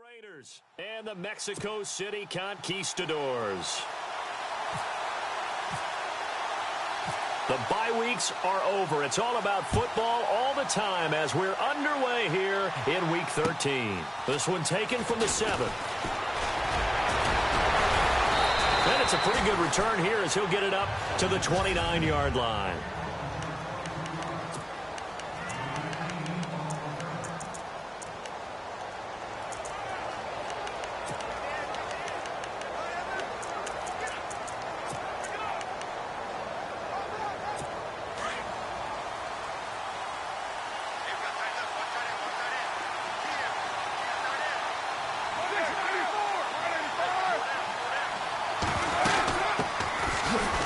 Raiders and the Mexico City Conquistadors. The bye weeks are over. It's all about football all the time as we're underway here in Week 13. This one taken from the 7th. And it's a pretty good return here as he'll get it up to the 29-yard line.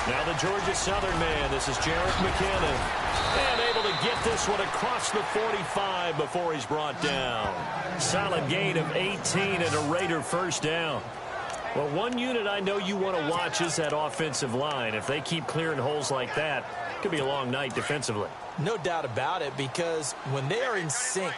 Now the Georgia Southern man, this is Jarek McKinnon. And able to get this one across the 45 before he's brought down. Solid gain of 18 and a Raider first down. Well, one unit I know you want to watch is that offensive line. If they keep clearing holes like that, it could be a long night defensively. No doubt about it, because when they are in sync,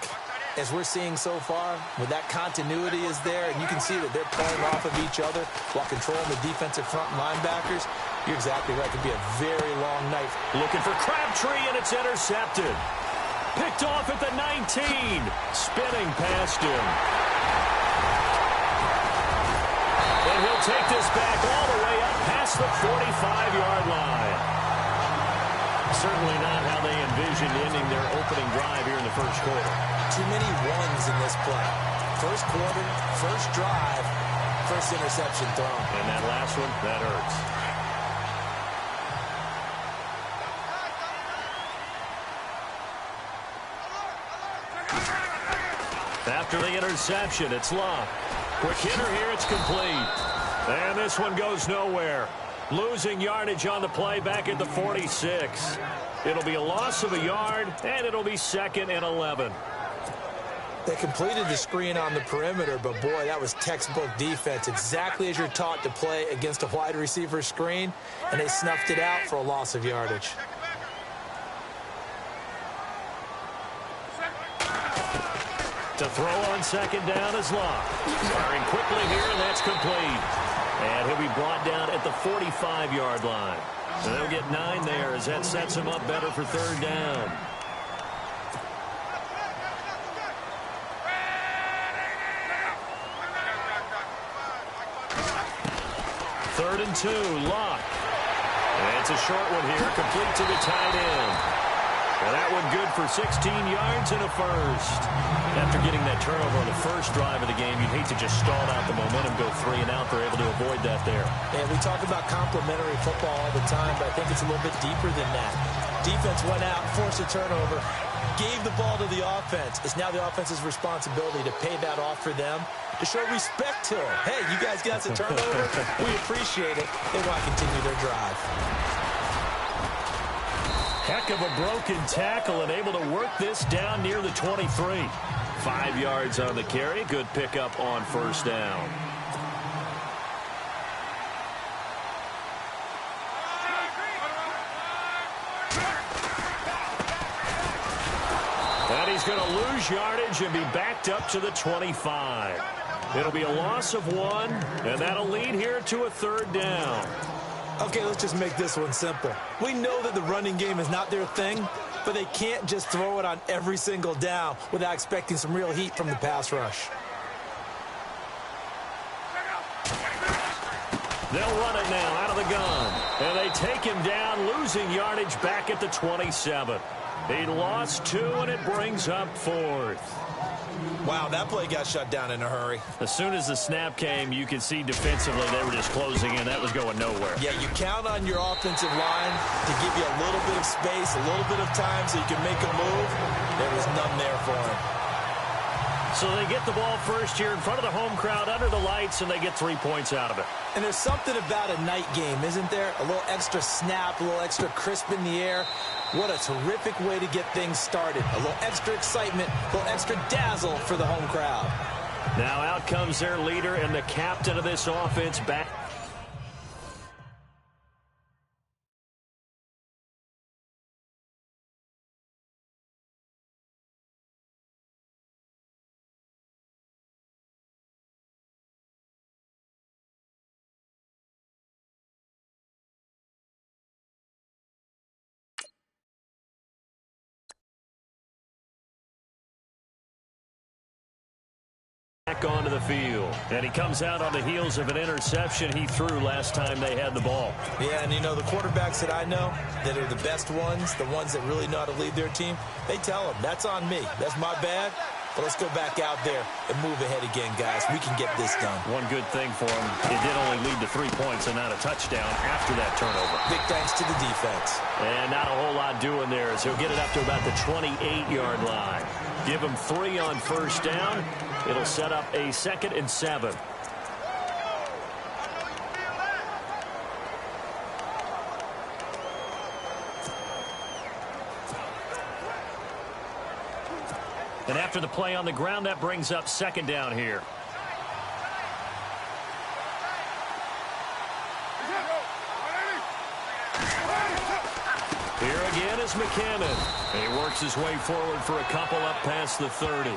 as we're seeing so far, when that continuity is there, and you can see that they're playing off of each other while controlling the defensive front linebackers, you're exactly right. It could be a very long night. Looking for Crabtree, and it's intercepted. Picked off at the 19. Spinning past him. And he'll take this back all the way up past the 45-yard line. Certainly not how they envisioned ending their opening drive here in the first quarter. Too many ones in this play. First quarter, first drive, first interception thrown. And that last one, that hurts. After the interception, it's Locke. Quick hitter here, it's complete. And this one goes nowhere. Losing yardage on the play back at the 46. It'll be a loss of a yard, and it'll be 2nd and 11. They completed the screen on the perimeter, but boy, that was textbook defense. Exactly as you're taught to play against a wide receiver screen, and they snuffed it out for a loss of yardage. To throw on 2nd down is Locke. Firing quickly here, and that's complete. And he'll be brought down at the 45-yard line. So they'll get 9 there as that sets him up better for 3rd down. Third and 2, Locke. And it's a short one here, complete to the tight end. And that one good for 16 yards and a first. After getting that turnover on the first drive of the game, you'd hate to just stall out the momentum, go 3 and out. They're able to avoid that there. And we talk about complementary football all the time, but I think it's a little bit deeper than that. Defense went out, forced a turnover, gave the ball to the offense. It's now the offense's responsibility to pay that off for them, to show respect to them. Hey, you guys got the turnover. We appreciate it. They want to continue their drive. Heck of a broken tackle and able to work this down near the 23. 5 yards on the carry. Good pickup on first down. And he's going to lose yardage and be backed up to the 25. It'll be a loss of 1, and that'll lead here to a 3rd down. Okay, let's just make this one simple. We know that the running game is not their thing, but they can't just throw it on every single down without expecting some real heat from the pass rush. They'll run it now out of the gun. And they take him down, losing yardage back at the 27. He lost 2, and it brings up 4th. Wow, that play got shut down in a hurry. As soon as the snap came, you could see defensively they were just closing in. That was going nowhere. Yeah, you count on your offensive line to give you a little bit of space, a little bit of time so you can make a move. There was none there for him. So they get the ball first here in front of the home crowd under the lights, and they get 3 points out of it. And there's something about a night game, isn't there? A little extra snap, a little extra crisp in the air. What a terrific way to get things started. A little extra excitement, a little extra dazzle for the home crowd. Now out comes their leader and the captain of this offense back. back onto the field. And he comes out on the heels of an interception he threw last time they had the ball. Yeah, and you know, the quarterbacks that I know that are the best ones, the ones that really know how to lead their team, they tell them, that's on me. That's my bad. But let's go back out there and move ahead again, guys. We can get this done. One good thing for him, it did only lead to 3 points and not a touchdown after that turnover. Big thanks to the defense. And not a whole lot doing there as he'll get it up to about the 28-yard line. Give him 3 on first down. It'll set up a 2nd and 7. And after the play on the ground, that brings up 2nd down here. Here again is McCannon. And he works his way forward for a couple up past the 30.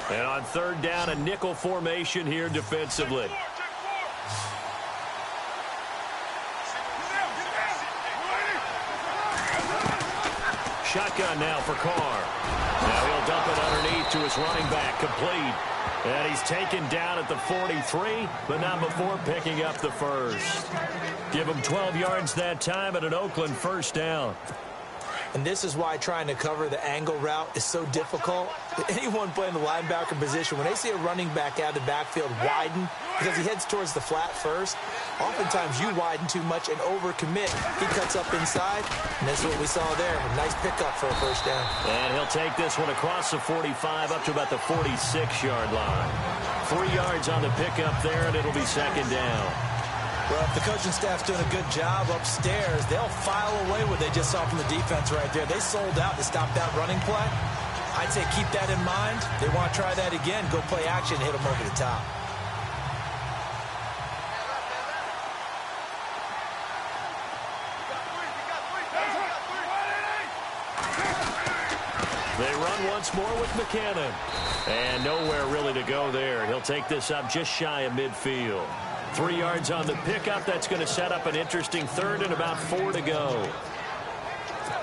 And on 3rd down, a nickel formation here defensively. Shotgun now for Carr. Now he'll dump it underneath to his running back, complete. And he's taken down at the 43, but not before picking up the first. Give him 12 yards that time and an Oakland first down. And this is why trying to cover the angle route is so difficult. Anyone playing the linebacker position, when they see a running back out of the backfield widen because he heads towards the flat first, oftentimes you widen too much and overcommit. He cuts up inside, and that's what we saw there. A nice pickup for a first down. And he'll take this one across the 45 up to about the 46-yard line. 3 yards on the pickup there, and it'll be 2nd down. Well, if the coaching staff's doing a good job upstairs, they'll file away what they just saw from the defense right there. They sold out to stop that running play. I'd say keep that in mind. They want to try that again. Go play action, hit them over the top. They run once more with McCannon. And nowhere really to go there. He'll take this up just shy of midfield. 3 yards on the pickup. That's going to set up an interesting 3rd and about 4 to go.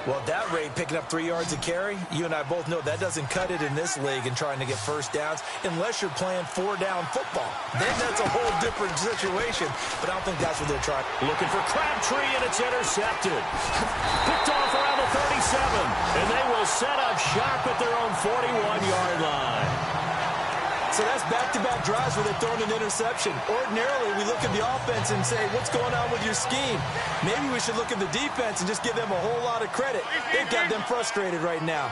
Well, at that rate, picking up 3 yards a carry, you and I both know that doesn't cut it in this league and trying to get first downs unless you're playing 4-down football. Then that's a whole different situation, but I don't think that's what they're trying. Looking for Crabtree, and it's intercepted. Picked off around the 37, and they will set up shop at their own 41-yard line. So that's back-to-back drives where they're throwing an interception. Ordinarily, we look at the offense and say, what's going on with your scheme? Maybe we should look at the defense and just give them a whole lot of credit. They've got them frustrated right now.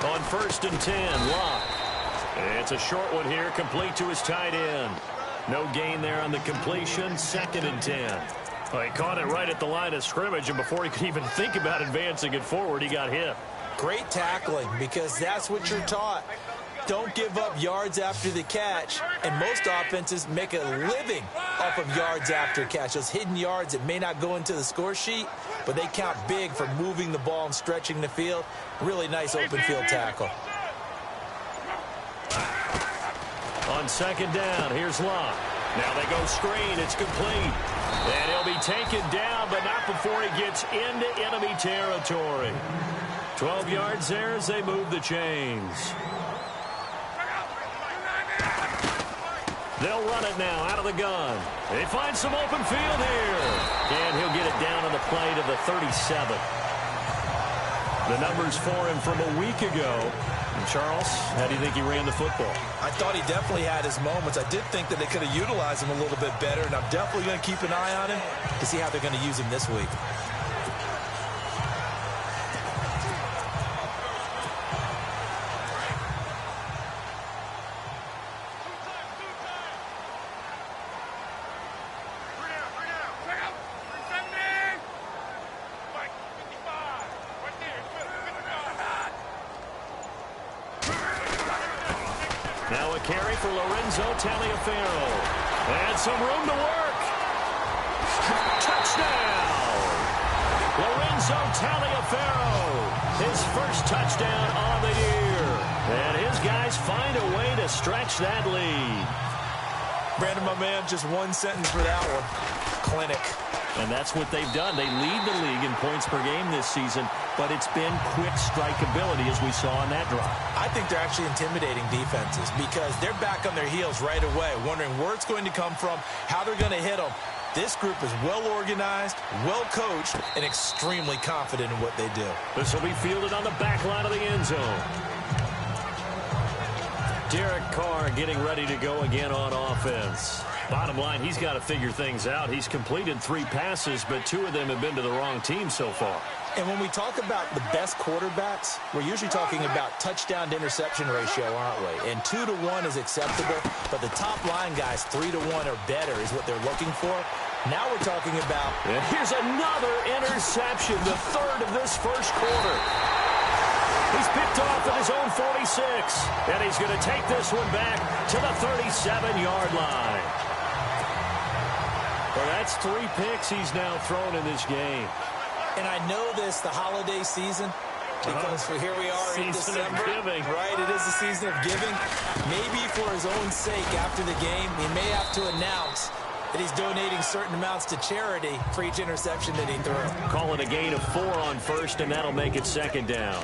On 1st and 10, Locke. It's a short one here, complete to his tight end. No gain there on the completion, 2nd and 10. Well, he caught it right at the line of scrimmage, and before he could even think about advancing it forward, he got hit. Great tackling, because that's what you're taught. Don't give up yards after the catch, and most offenses make a living off of yards after catch. Those hidden yards that may not go into the score sheet, but they count big for moving the ball and stretching the field. Really nice open field tackle. On 2nd down, here's Locke. Now they go screen, it's complete. And he'll be taken down, but not before he gets into enemy territory. 12 yards there as they move the chains. They'll run it now out of the gun. They find some open field here. And he'll get it down on the play to the 37. The numbers for him from a week ago. And Charles, how do you think he ran the football? I thought he definitely had his moments. I did think that they could have utilized him a little bit better, and I'm definitely going to keep an eye on him to see how they're going to use him this week. Now a carry for Taliaferro. And some room to work. Touchdown! Lorenzo Taliaferro. His first touchdown on the year. And his guys find a way to stretch that lead. Brandon, my man, just one sentence for that one. Clinic. And that's what they've done. They lead the league in points per game this season, but it's been quick strikeability as we saw on that drive. I think they're actually intimidating defenses because they're back on their heels right away, wondering where it's going to come from, how they're going to hit them. This group is well organized, well coached, and extremely confident in what they do. This will be fielded on the back line of the end zone. Derek Carr getting ready to go again on offense. Bottom line, he's got to figure things out. He's completed 3 passes, but 2 of them have been to the wrong team so far. And when we talk about the best quarterbacks, we're usually talking about touchdown to interception ratio, aren't we? And 2 to 1 is acceptable, but the top line guys, 3 to 1 or better is what they're looking for. Now we're talking about... Here's another interception, the 3rd of this first quarter. He's picked off at his own 46, and he's going to take this one back to the 37-yard line. Well, that's 3 picks he's now thrown in this game. And I know this, the holiday season, because here we are in December. Right, it is the season of giving. Maybe for his own sake after the game, he may have to announce that he's donating certain amounts to charity for each interception that he threw. Call it a gain of 4 on first, and that'll make it 2nd down.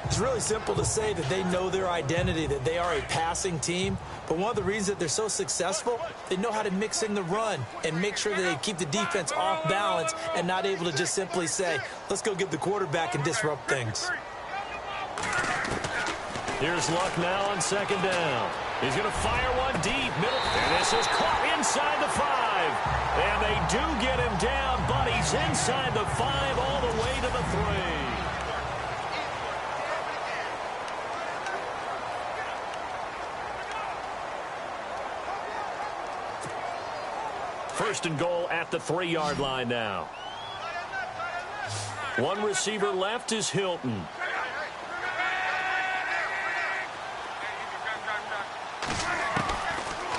It's really simple to say that they know their identity, that they are a passing team. But one of the reasons that they're so successful, they know how to mix in the run and make sure that they keep the defense off balance and not able to just simply say, let's go get the quarterback and disrupt things. Here's Luck now on 2nd down. He's going to fire one deep, middle, and this is caught inside the 5. And they do get him down, but he's inside the 5 all the way to the 3. First and goal at the 3-yard line now. One receiver left is Hilton.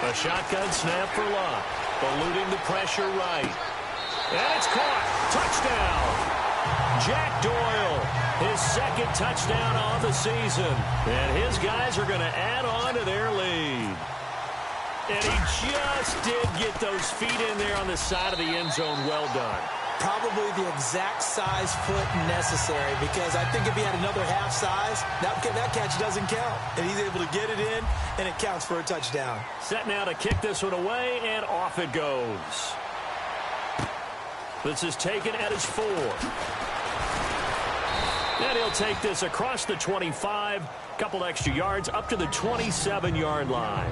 A shotgun snap for Luck. Eluding the pressure right. And it's caught. Touchdown. Jack Doyle, his 2nd touchdown on the season. And his guys are going to add on to their lead. And he just did get those feet in there on the side of the end zone. Well done. Probably the exact size foot necessary, because I think if he had another half size, that catch doesn't count. And he's able to get it in, and it counts for a touchdown. Set now to kick this one away, and off it goes. This is taken at his 4. And he'll take this across the 25, couple extra yards, up to the 27-yard line.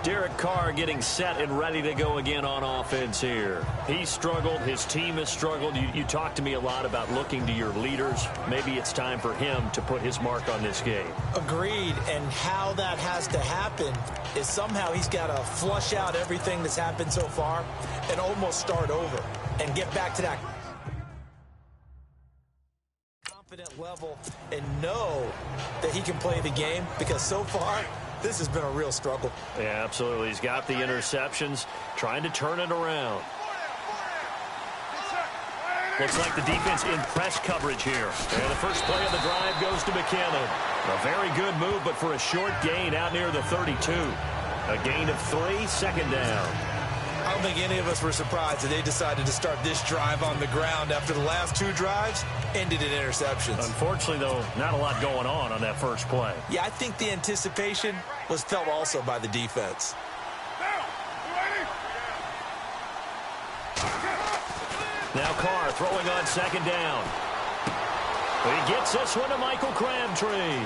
Derek Carr getting set and ready to go again on offense here. He's struggled. His team has struggled. You talk to me a lot about looking to your leaders. Maybe it's time for him to put his mark on this game. Agreed. And how that has to happen is somehow he's got to flush out everything that's happened so far and almost start over and get back to that confident level and know that he can play the game, because so far this has been a real struggle. Yeah, absolutely. He's got the interceptions, trying to turn it around. Looks like the defense in press coverage here. And the first play of the drive goes to McKinnon. A very good move, but for a short gain out near the 32. A gain of 3, 2nd down. I don't think any of us were surprised that they decided to start this drive on the ground after the last 2 drives ended in interceptions. Unfortunately, though, not a lot going on that first play. Yeah, I think the anticipation was felt also by the defense. Now Carr throwing on 2nd down. He gets this one to Michael Crabtree.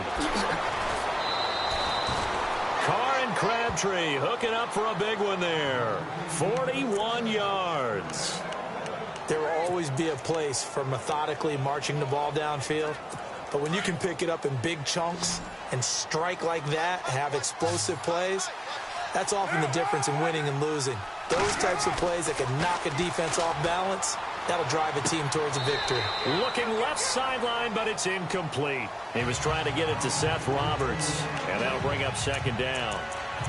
Carr and Crabtree hooking up for a big one there. 41 yards. There will always be a place for methodically marching the ball downfield. But when you can pick it up in big chunks and strike like that, have explosive plays, that's often the difference in winning and losing. Those types of plays that can knock a defense off balance, that'll drive a team towards a victory. Looking left sideline, but it's incomplete. He was trying to get it to Seth Roberts, and that'll bring up 2nd down.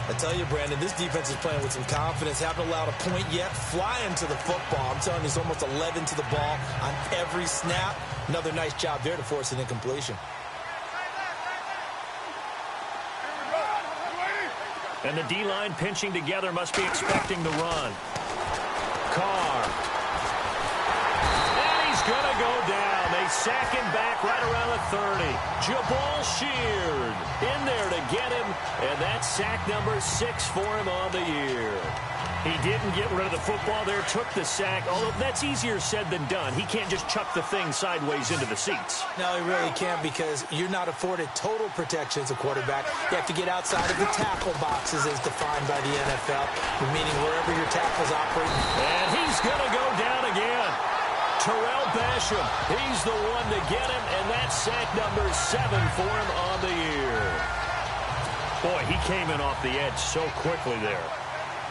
I tell you, Brandon, this defense is playing with some confidence. Haven't allowed a point yet. Flying to the football. I'm telling you, it's almost 11 to the ball on every snap. Another nice job there to force an incompletion. And the D-line pinching together must be expecting the run. Carr. And he's going to go down. They sack him back right around the 30. Jabal Sheard in there to get him. And that's sack number 6 for him on the year. He didn't get rid of the football there, took the sack. Although that's easier said than done. He can't just chuck the thing sideways into the seats. No, he really can't, because you're not afforded total protection as a quarterback. You have to get outside of the tackle boxes as defined by the NFL, meaning wherever your tackles operate. And he's going to go down again. Terrell Basham, he's the one to get him, and that's sack number 7 for him on the year. Boy, he came in off the edge so quickly there.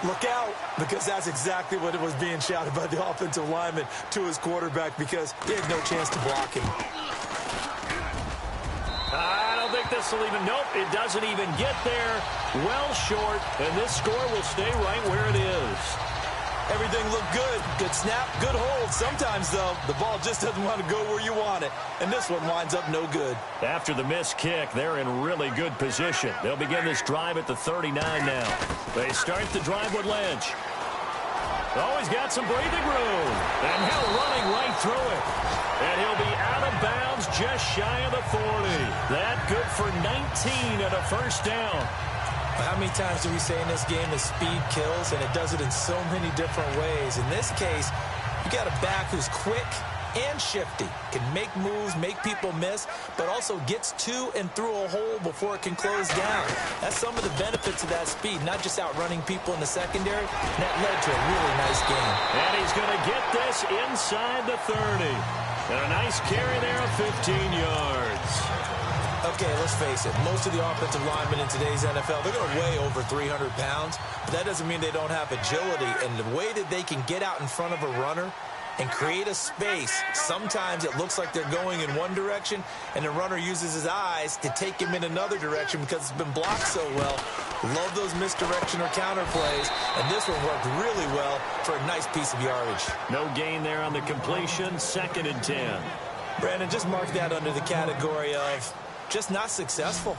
Look out, because that's exactly what it was being shouted by the offensive lineman to his quarterback, because he had no chance to block him. I don't think this will even, nope, it doesn't even get there. Well short, and this score will stay right where it is. Everything looked good. Good snap, good hold. Sometimes, though, the ball just doesn't want to go where you want it. And this one winds up no good. After the missed kick, they're in really good position. They'll begin this drive at the 39 now. They start the drive with Lynch. Oh, he's got some breathing room. And Hill running right through it. And he'll be out of bounds just shy of the 40. That good for 19 and a first down. How many times do we say in this game that speed kills, and it does it in so many different ways? In this case, you got a back who's quick and shifty, can make moves, make people miss, but also gets to and through a hole before it can close down. That's some of the benefits of that speed, not just outrunning people in the secondary. And that led to a really nice game. And he's going to get this inside the 30. And a nice carry there of 15 yards. Okay, let's face it. Most of the offensive linemen in today's NFL, they're going to weigh over 300 pounds, but that doesn't mean they don't have agility. And the way that they can get out in front of a runner and create a space, sometimes it looks like they're going in one direction, and the runner uses his eyes to take him in another direction because it's been blocked so well. Love those misdirection or counter plays, and this one worked really well for a nice piece of yardage. No gain there on the completion, 2nd and 10. Brandon, just mark that under the category of just not successful.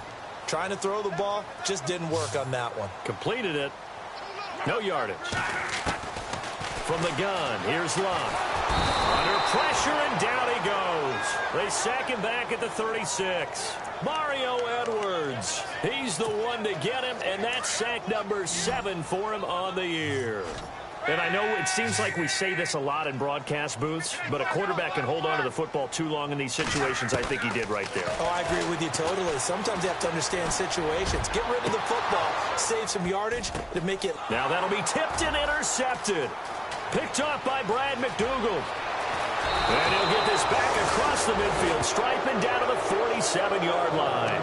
Trying to throw the ball just didn't work on that one. Completed it. No yardage. From the gun, here's Love. Under pressure, and down he goes. They sack him back at the 36. Mario Edwards. He's the one to get him, and that's sack number 7 for him on the year. And I know it seems like we say this a lot in broadcast booths, but a quarterback can hold on to the football too long in these situations. I think he did right there. Oh, I agree with you totally. Sometimes you have to understand situations. Get rid of the football, save some yardage to make it. Now that'll be tipped and intercepted. Picked off by Brad McDougald. And he'll get this back across the midfield, striping down to the 47-yard line.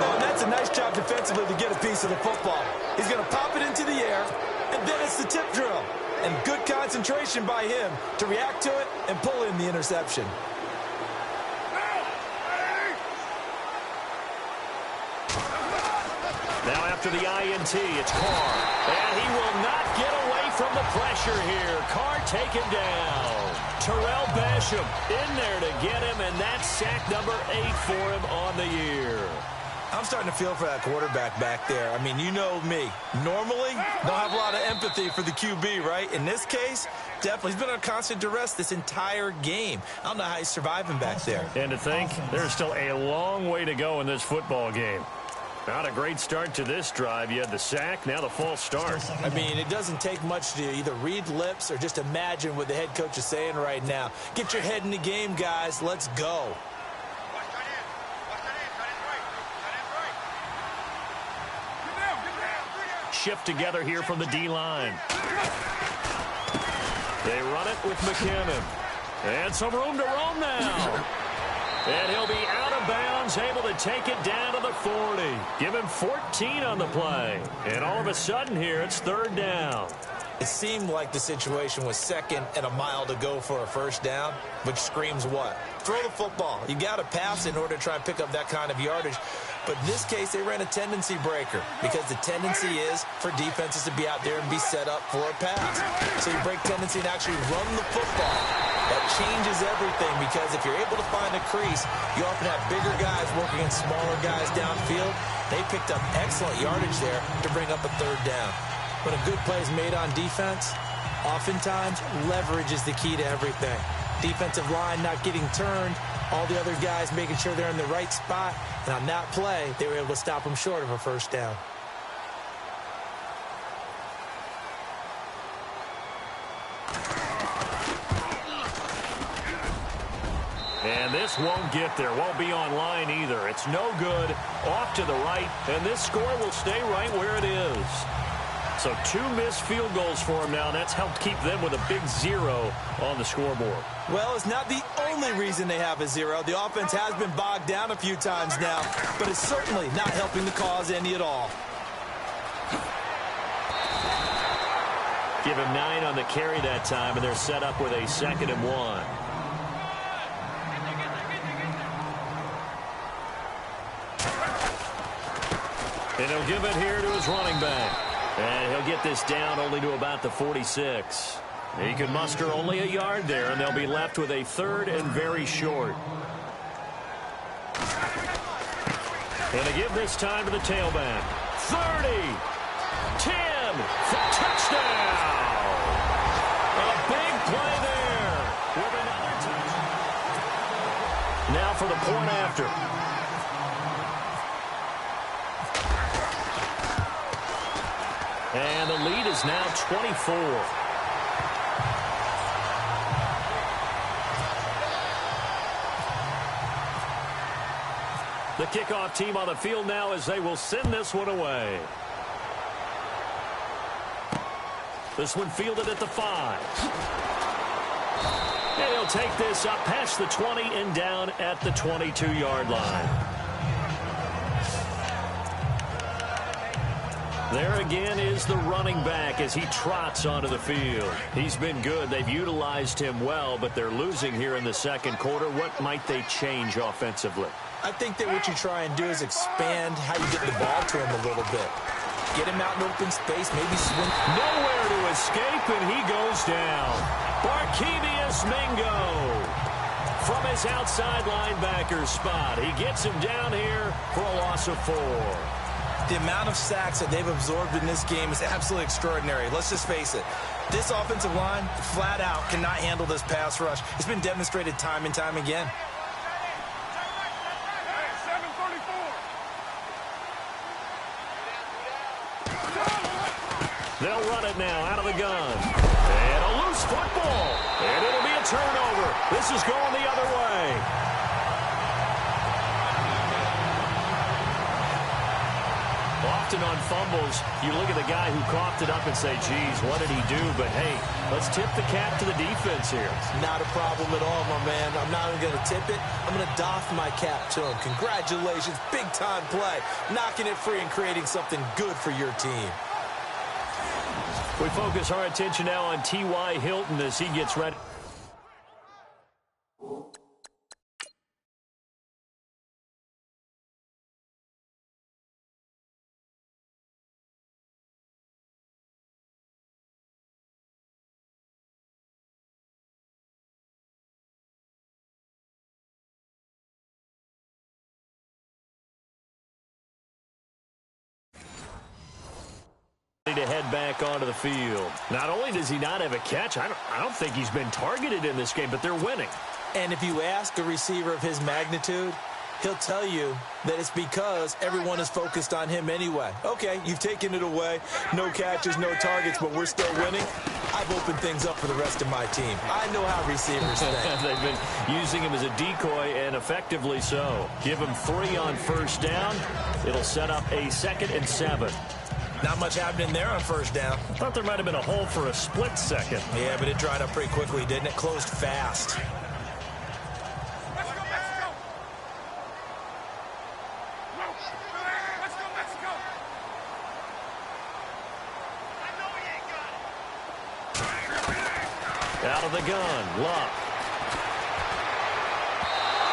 Oh, and that's a nice job defensively to get a piece of the football. He's going to pop it into the air. And then it's the tip drill. And good concentration by him to react to it and pull in the interception. Now after the INT, it's Carr. And he will not get away from the pressure here. Carr taken down. Terrell Basham in there to get him, and that's sack number 8 for him on the year. I'm starting to feel for that quarterback back there. I mean, you know me. Normally, don't have a lot of empathy for the QB, right? In this case, definitely. He's been under constant duress this entire game. I don't know how he's surviving back there. And to think, there's still a long way to go in this football game. Not a great start to this drive. You had the sack, now the false start. I mean, it doesn't take much to either read lips or just imagine what the head coach is saying right now. Get your head in the game, guys. Let's go. Shift together here from the D-line. They run it with McKinnon. And some room to roam now. And he'll be out of bounds, able to take it down to the 40. Give him 14 on the play. And all of a sudden here, it's 3rd down. It seemed like the situation was 2nd and a mile to go for a first down, which screams what? Throw the football. You got to pass in order to try and pick up that kind of yardage. But in this case, they ran a tendency breaker because the tendency is for defenses to be out there and be set up for a pass. So you break tendency and actually run the football. That changes everything because if you're able to find a crease, you often have bigger guys working against smaller guys downfield. They picked up excellent yardage there to bring up a third down. When a good play is made on defense, oftentimes leverage is the key to everything. Defensive line not getting turned, all the other guys making sure they're in the right spot, and on that play, they were able to stop them short of a first down. And this won't get there. Won't be online either. It's no good. Off to the right. And this score will stay right where it is. So 2 missed field goals for him now. That's helped keep them with a big 0 on the scoreboard. Well, it's not the only reason they have a 0. The offense has been bogged down a few times now, but it's certainly not helping the cause any at all. Give him 9 on the carry that time, and they're set up with a 2nd and 1. And he'll give it here to his running back. And he'll get this down only to about the 46. He can muster only a yard there, and they'll be left with a 3rd and very short. And they give this time to the tailback. 30, 10, for touchdown. A big play there with another touchdown. Now for the point after. And the lead is now 24. The kickoff team on the field now as they will send this one away. This one fielded at the 5. And he'll take this up past the 20 and down at the 22-yard line. There again is the running back as he trots onto the field. He's been good. They've utilized him well, but they're losing here in the second quarter. What might they change offensively? I think that what you try and do is expand how you get the ball to him a little bit. Get him out in open space, maybe swing. Nowhere to escape, and he goes down. Barkevius Mingo from his outside linebacker spot. He gets him down here for a loss of 4. The amount of sacks that they've absorbed in this game is absolutely extraordinary. Let's just face it. This offensive line, flat out, cannot handle this pass rush. It's been demonstrated time and time again. They'll run it now out of the gun. And a loose football. And it'll be a turnover. This is going the other way. Often on fumbles, you look at the guy who coughed it up and say, geez, what did he do? But, hey, let's tip the cap to the defense here. Not a problem at all, my man. I'm not even going to tip it. I'm going to doff my cap to him. Congratulations. Big-time play. Knocking it free and creating something good for your team. We focus our attention now on T.Y. Hilton as he gets ready. To head back onto the field. Not only does he not have a catch, I don't think he's been targeted in this game, but they're winning. And if you ask a receiver of his magnitude, he'll tell you that it's because everyone is focused on him anyway. Okay, you've taken it away. No catches, no targets, but we're still winning. I've opened things up for the rest of my team. I know how receivers think. They've been using him as a decoy, and effectively so. Give him 3 on first down. It'll set up a 2nd and 7. Not much happening there on first down. Thought there might have been a hole for a split second. Yeah, but it dried up pretty quickly, didn't it? Closed fast. Out of the gun, Luck.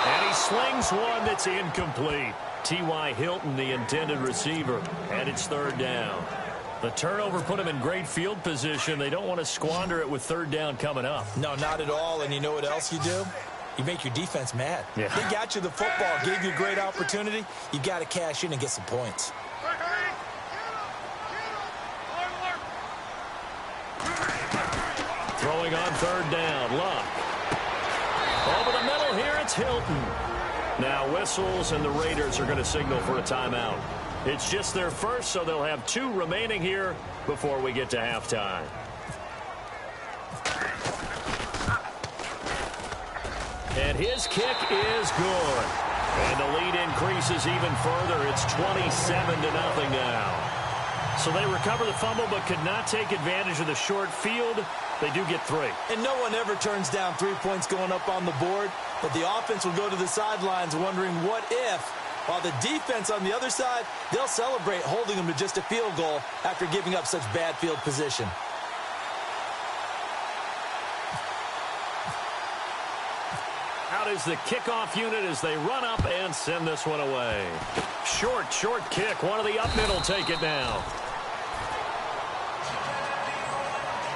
And he slings one that's incomplete. T.Y. Hilton, the intended receiver, and it's 3rd down. The turnover put them in great field position. They don't want to squander it with third down coming up. No, not at all. And you know what else you do? You make your defense mad. Yeah. They got you the football, gave you a great opportunity. You got to cash in and get some points. Throwing on third down, Luck. Over the middle here, it's Hilton. Now whistles, and the Raiders are going to signal for a timeout. It's just their first, so they'll have 2 remaining here before we get to halftime. And his kick is good. And the lead increases even further. It's 27-0 now. So they recover the fumble but could not take advantage of the short field. They do get 3. And no one ever turns down 3 points going up on the board. But the offense will go to the sidelines wondering what if. While the defense on the other side, they'll celebrate holding them to just a field goal after giving up such bad field position. Out is the kickoff unit as they run up and send this one away. Short kick. One of the up middle take it now.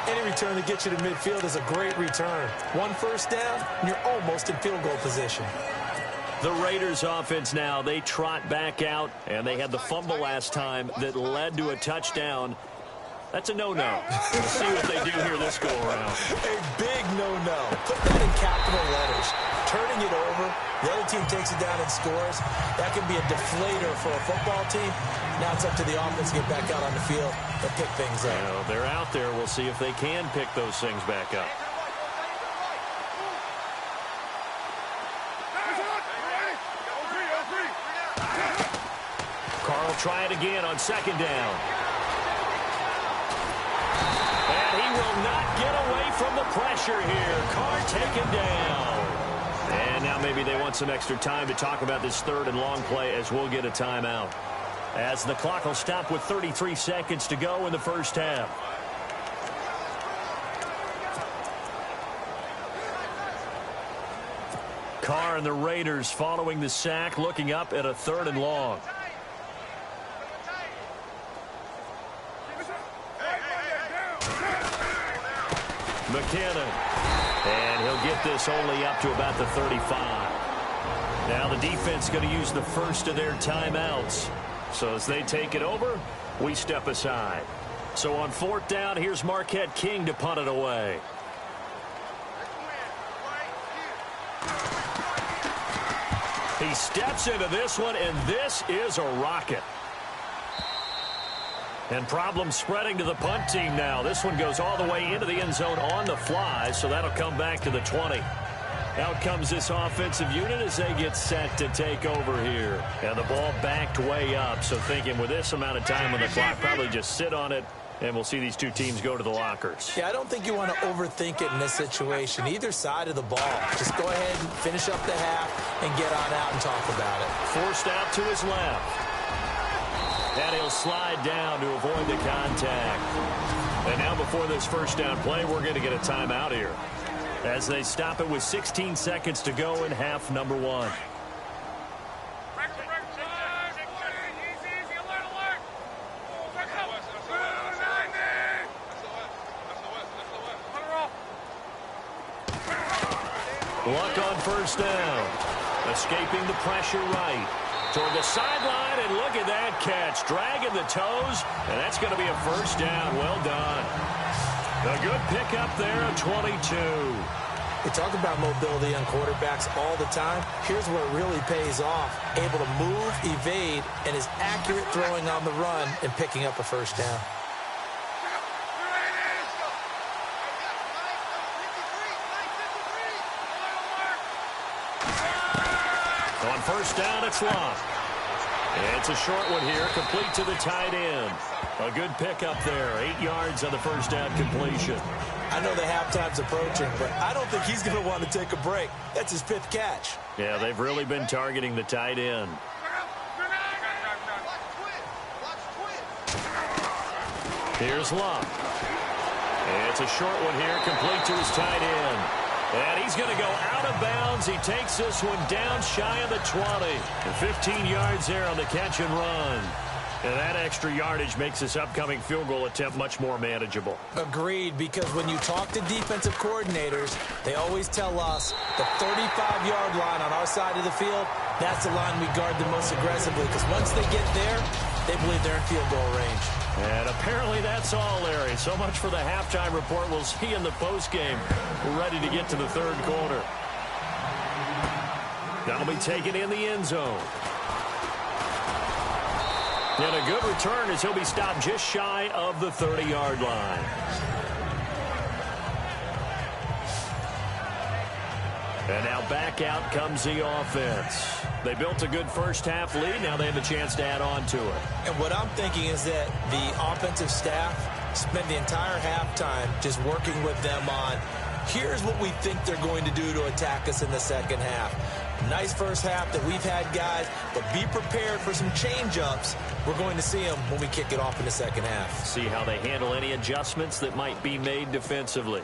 Any return that gets you to midfield is a great return. 1 first down, and you're almost in field goal position. The Raiders offense now, they trot back out, and they had the fumble last time that led to a touchdown. That's a no-no. We'll see what they do here this go-around. A big no-no. Put that in capital letters. Turning it over, the other team takes it down and scores. That can be a deflator for a football team. Now it's up to the offense to get back out on the field and pick things up. Well, they're out there. We'll see if they can pick those things back up. Carl try it again on second down. And he will not get away from the pressure here. Carr taken down. And now maybe they want some extra time to talk about this third and long play as we'll get a timeout. As the clock will stop with 33 seconds to go in the first half. Carr and the Raiders following the sack, looking up at a third and long. McKinnon. And he'll get this only up to about the 35. Now the defense going to use the first of their timeouts. So as they take it over, we step aside. So on fourth down, here's Marquette King to punt it away. He steps into this one, and this is a rocket. And problems spreading to the punt team now. This one goes all the way into the end zone on the fly, so that'll come back to the 20. Out comes this offensive unit as they get set to take over here. And the ball backed way up, so thinking with this amount of time on the clock, probably just sit on it, and we'll see these two teams go to the lockers. Yeah, I don't think you want to overthink it in this situation. Either side of the ball. Just go ahead and finish up the half and get on out and talk about it. Forced out to his left. And he'll slide down to avoid the contact. And now before this first down play, we're going to get a timeout here as they stop it with 16 seconds to go in half number 1. Luck on first down. Escaping the pressure right. Toward the sideline, and look at that catch. Dragging the toes, and that's going to be a first down. Well done. A good pickup there, a 22. We talk about mobility on quarterbacks all the time. Here's where it really pays off. Able to move, evade, and is accurate throwing on the run and picking up a first down. On first down, it's Luck. It's a short one here, complete to the tight end. A good pickup there, 8 yards on the first down completion. I know the halftime's approaching, but I don't think he's going to want to take a break. That's his 5th catch. Yeah, they've really been targeting the tight end. Here's Luck. It's a short one here, complete to his tight end. And he's going to go out of bounds. He takes this one down shy of the 20. And 15 yards there on the catch and run. And that extra yardage makes this upcoming field goal attempt much more manageable. Agreed, because when you talk to defensive coordinators, they always tell us the 35-yard line on our side of the field, that's the line we guard the most aggressively, because once they get there, they believe they're in field goal range. And apparently that's all, Larry. So much for the halftime report. We'll see in the postgame. We're ready to get to the third quarter. That'll be taken in the end zone. And a good return as he'll be stopped just shy of the 30-yard line. And now back out comes the offense. They built a good first-half lead. Now they have a chance to add on to it. And what I'm thinking is that the offensive staff spent the entire halftime just working with them on, here's what we think they're going to do to attack us in the second half. Nice first half that we've had, guys, but be prepared for some change-ups. We're going to see them when we kick it off in the second half. See how they handle any adjustments that might be made defensively.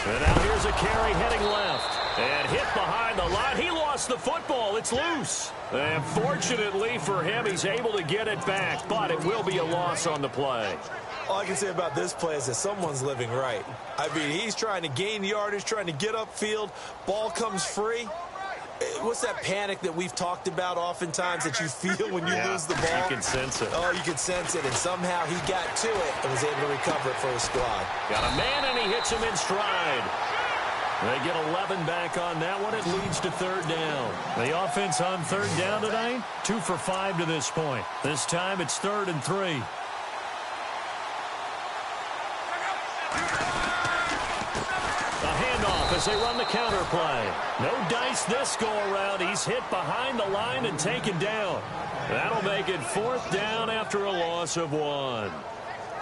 And now here's a carry heading left. And hit behind the line. He lost the football. It's loose. And fortunately for him, he's able to get it back. But it will be a loss on the play. All I can say about this play is that someone's living right. I mean, he's trying to gain yardage, trying to get upfield. Ball comes free. What's that panic that we've talked about oftentimes that you feel when you lose the ball? You can sense it. Oh, you can sense it. And somehow he got to it and was able to recover it for his squad. Got a man, and he hits him in stride. They get 11 back on that one. It leads to third down. The offense on third down tonight, 2 for 5 to this point. This time it's 3rd and 3. As they run the counter play. No dice this go-around. He's hit behind the line and taken down. That'll make it 4th down after a loss of 1.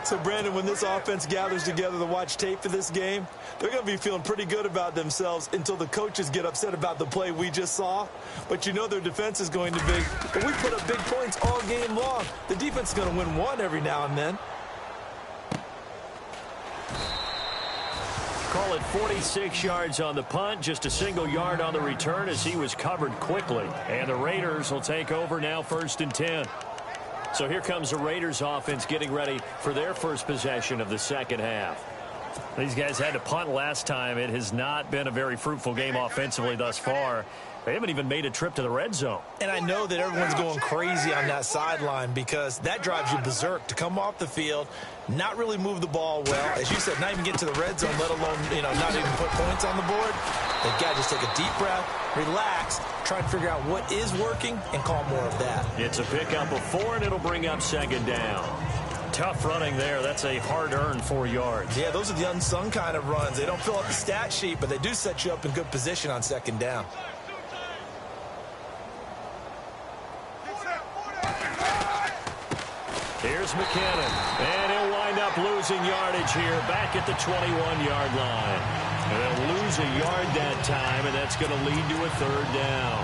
So, Brandon, when this offense gathers together to watch tape for this game, they're going to be feeling pretty good about themselves until the coaches get upset about the play we just saw. But you know their defense is going to be. But we put up big points all game long. The defense is going to win one every now and then. Call it 46 yards on the punt, just a single yard on the return as he was covered quickly. And the Raiders will take over now, 1st and 10. So here comes the Raiders offense getting ready for their first possession of the second half. These guys had to punt last time. It has not been a very fruitful game offensively thus far. They haven't even made a trip to the red zone. And I know that everyone's going crazy on that sideline because that drives you berserk to come off the field, not really move the ball well. As you said, not even get to the red zone, let alone, not even put points on the board. They've got to just take a deep breath, relax, try and figure out what is working, and call more of that. It's a pickup of 4, and it'll bring up 2nd down. Tough running there. That's a hard-earned 4 yards. Yeah, those are the unsung kind of runs. They don't fill up the stat sheet, but they do set you up in good position on 2nd down. Here's McKinnon, and he'll wind up losing yardage here back at the 21-yard line. And they'll lose a yard that time, and that's going to lead to a 3rd down.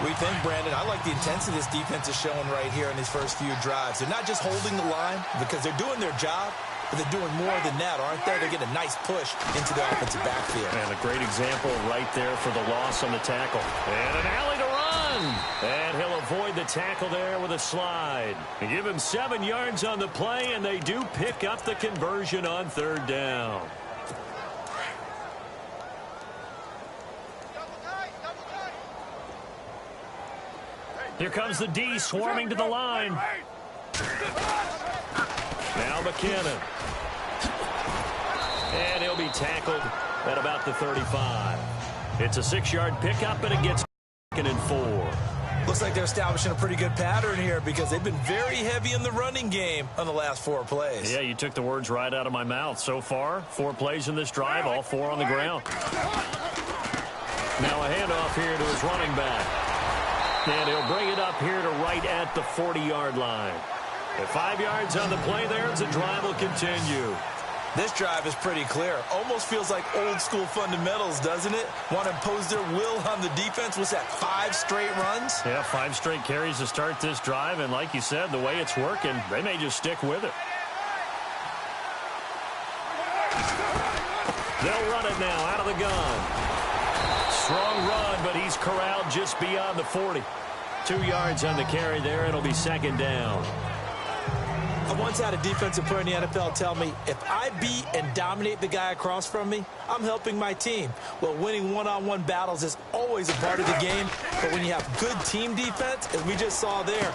We think, Brandon, I like the intensity this defense is showing right here in these first few drives. They're not just holding the line because they're doing their job, but they're doing more than that, aren't they? They're getting a nice push into the offensive backfield. And a great example right there for the loss on the tackle. And an alley to run. And he'll avoid the tackle there with a slide. They give him 7 yards on the play, and they do pick up the conversion on 3rd down. Here comes the D swarming to the line. Now McKinnon. And he'll be tackled at about the 35. It's a 6-yard pickup, and it gets 2nd and 4. Looks like they're establishing a pretty good pattern here because they've been very heavy in the running game on the last 4 plays. Yeah, you took the words right out of my mouth. So far, 4 plays in this drive, all 4 on the ground. Now a handoff here to his running back. And he'll bring it up here to right at the 40-yard line. At 5 yards on the play there, as the drive will continue. This drive is pretty clear. Almost feels like old-school fundamentals, doesn't it? Want to impose their will on the defense. What's that, 5 straight runs? Yeah, 5 straight carries to start this drive. And like you said, the way it's working, they may just stick with it. They'll run it now out of the gun. Strong run, but he's corralled just beyond the 40. 2 yards on the carry there. It'll be second down. I once had a defensive player in the NFL tell me, if I beat and dominate the guy across from me, I'm helping my team. Well, winning one-on-one battles is always a part of the game, but when you have good team defense, as we just saw there,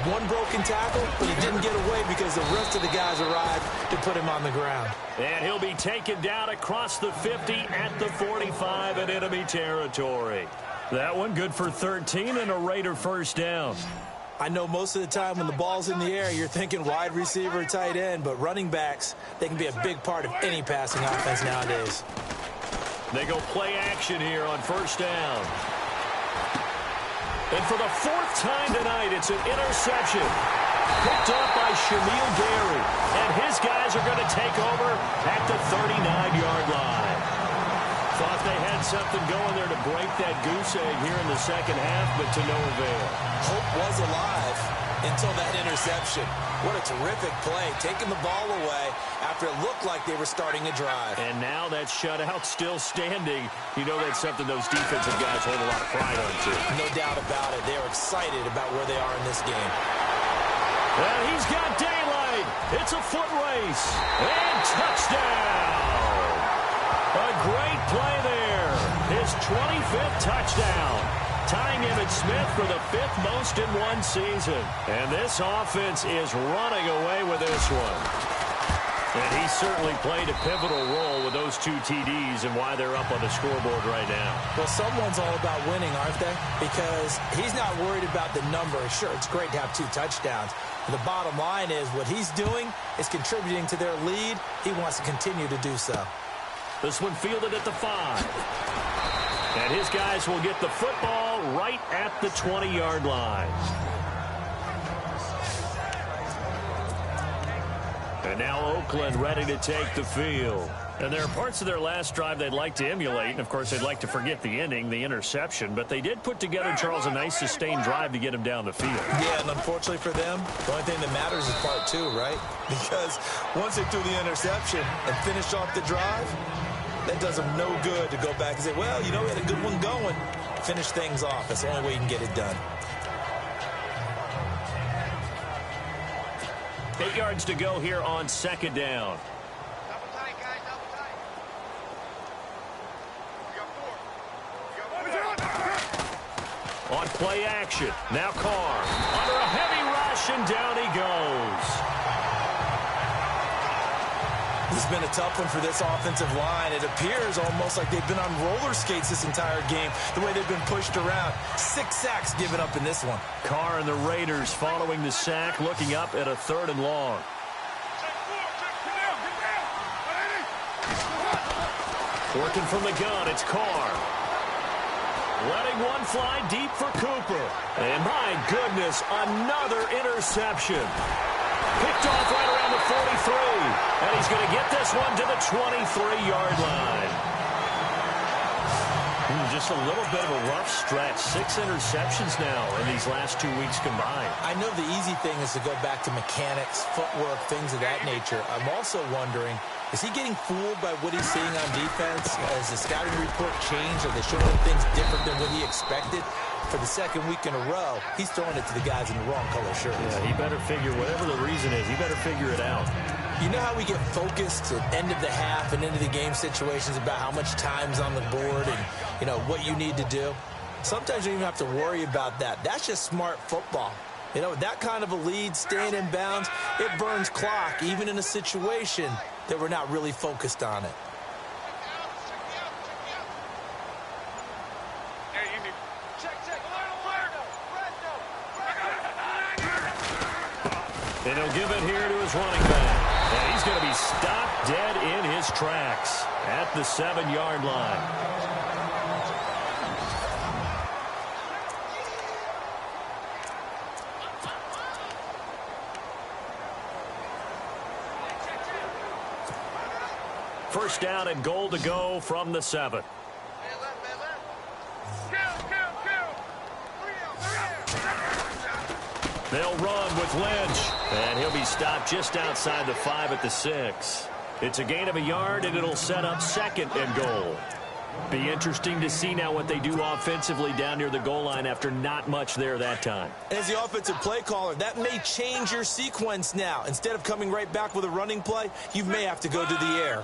one broken tackle, but he didn't get away because the rest of the guys arrived to put him on the ground. And he'll be taken down across the 50 at the 45 in enemy territory. That one good for 13 and a Raider first down. I know most of the time when the ball's in the air, you're thinking wide receiver, tight end, but running backs, they can be a big part of any passing offense nowadays. They go play action here on first down. And for the 4th time tonight, it's an interception. Picked up by Shamil Gary. And his guys are going to take over at the 39-yard line. Thought they had something going there to break that goose egg here in the second half, but to no avail. Hope was alive until that interception. What a terrific play, taking the ball away after it looked like they were starting a drive. And now that shutout still standing. You know that's something those defensive guys hold a lot of pride on, too. No doubt about it. They are excited about where they are in this game. And he's got daylight. It's a foot race. And touchdown. A great play there. His 25th touchdown. Tying Emmitt Smith for the 5th most in one season. And this offense is running away with this one. And he certainly played a pivotal role with those 2 TDs and why they're up on the scoreboard right now. Well, someone's all about winning, aren't they? Because he's not worried about the number. Sure, it's great to have 2 touchdowns. But the bottom line is what he's doing is contributing to their lead. He wants to continue to do so. This one fielded at the 5. And his guys will get the football right at the 20-yard line. And now Oakland ready to take the field. And there are parts of their last drive they'd like to emulate. And, of course, they'd like to forget the ending, the interception. But they did put together, Charles, a nice sustained drive to get him down the field. Yeah, and unfortunately for them, the only thing that matters is part 2, right? Because once they threw the interception and finished off the drive, that does them no good to go back and say, well, you know, we had a good one going. Finish things off. That's the only way you can get it done. 8 yards to go here on second down. Double tight, guys, double tight. We got 4. On play action. Now Carr. Under a heavy rush, and down he goes. This has been a tough one for this offensive line. It appears almost like they've been on roller skates this entire game, the way they've been pushed around. 6 sacks given up in this one. Carr and the Raiders following the sack, looking up at a 3rd and long. Working from the gun, it's Carr. Letting one fly deep for Cooper. And my goodness, another interception. Picked off right around the 43. And he's going to get this one to the 23-yard line. Just a little bit of a rough stretch. 6 interceptions now in these last 2 weeks combined. I know the easy thing is to go back to mechanics, footwork, things of that nature. I'm also wondering, is he getting fooled by what he's seeing on defense? Has the scouting report changed? Are they showing him things different than what he expected? For the 2nd week in a row, he's throwing it to the guys in the wrong color shirts. Yeah, he better figure, whatever the reason is, he better figure it out. You know how we get focused at end of the half and into the game situations about how much time's on the board and, you know, what you need to do? Sometimes you don't even have to worry about that. That's just smart football. You know, that kind of a lead, staying in bounds, it burns clock, even in a situation that we're not really focused on it. And he'll give it here to his running back. And he's going to be stopped dead in his tracks at the 7-yard line. First down and goal to go from the 7. They'll run with Lynch. And he'll be stopped just outside the 5 at the 6. It's a gain of a yard, and it'll set up 2nd and goal. Be interesting to see now what they do offensively down near the goal line after not much there that time. As the offensive play caller, that may change your sequence now. Instead of coming right back with a running play, you may have to go to the air.